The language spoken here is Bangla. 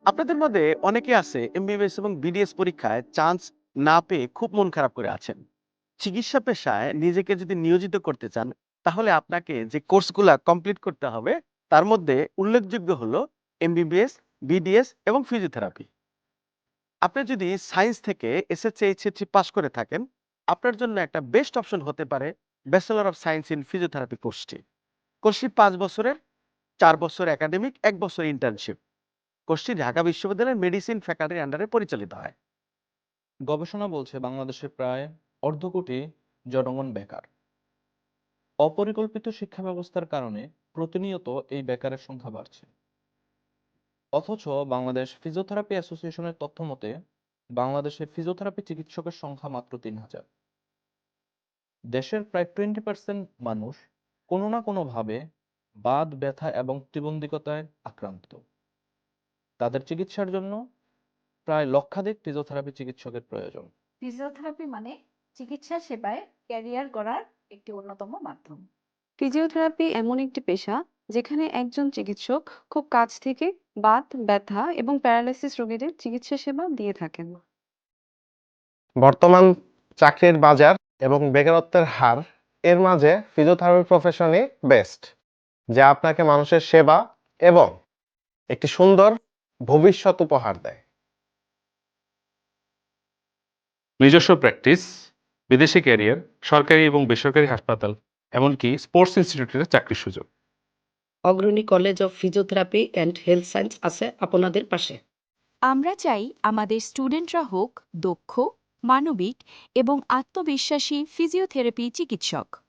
আপনাদের মধ্যে অনেকে আছে এমবিবিএস এবং বিডিএস পরীক্ষায় চান্স না পেয়ে খুব মন খারাপ করে আছেন। চিকিৎসা পেশায় নিজেকে যদি নিয়োজিত করতে চান, তাহলে আপনাকে যে কোর্সগুলা কমপ্লিট করতে হবে, তার মধ্যে উল্লেখযোগ্য হলো এমবিবিএস, বিডিএস এবং ফিজিওথেরাপি। আপনি যদি সায়েন্স থেকে এসএসসি, এইচএসসি পাস করে থাকেন, আপনার জন্য একটা বেস্ট অপশন হতে পারে bachelor of science in physiotherapy কোর্সটি। কোর্সটি ৫ বছরের, ৪ বছর একাডেমিক, ১ বছর ইন্টার্নশিপ। কোর্সটি ঢাকা বিশ্ববিদ্যালয়ের মেডিসিন ফ্যাকাল্টির আন্ডারে পরিচালিত হয়। গবেষণা বলছে বাংলাদেশে প্রায় অর্ধ কোটি জনগণ বেকার। অপরিকল্পিত শিক্ষা ব্যবস্থার কারণে প্রতিনিয়ত এই বেকারের সংখ্যা বাড়ছে। অথচ বাংলাদেশ ফিজিওথেরাপি অ্যাসোসিয়েশনের তথ্য মতে বাংলাদেশে ফিজিওথেরাপি চিকিৎসকের সংখ্যা মাত্র ৩,০০০। দেশের প্রায় 20% মানুষ কোনো না কোনোভাবে বাত, ব্যথা এবং প্রতিবন্ধিতায় আক্রান্ত। তাদের চিকিৎসার জন্য প্রায় লক্ষাধিক ফিজিওথেরাপি চিকিৎসকের প্রয়োজন। ফিজিওথেরাপি মানে চিকিৎসা সেবায় ক্যারিয়ার গড়ার একটি অন্যতম মাধ্যম। ফিজিওথেরাপি এমন একটি পেশা যেখানে একজন চিকিৎসক খুব কাছ থেকে বাত, ব্যথা এবং প্যারালাইসিস রোগীদের চিকিৎসা সেবা দিয়ে থাকেন। বর্তমান চাকরির বাজার এবং বেকারত্বের হার এর মাঝে ফিজিওথেরাপি প্রফেশনই বেস্ট, যা আপনাকে মানুষের সেবা এবং একটি সুন্দর ভবিষ্যৎ উপহার দেয়। নিজস্ব প্র্যাকটিস, বিদেশি ক্যারিয়ার, সরকারি এবং বেসরকারি হাসপাতাল, এমনকি স্পোর্টস ইনস্টিটিউটের চাকরির সুযোগ। অগ্রণী college of physiotherapy and health science আছে আপনাদের পাশে। আমরা চাই আমাদের স্টুডেন্টরা হোক দক্ষ, মানবিক এবং আত্মবিশ্বাসী ফিজিওথেরাপি চিকিৎসক।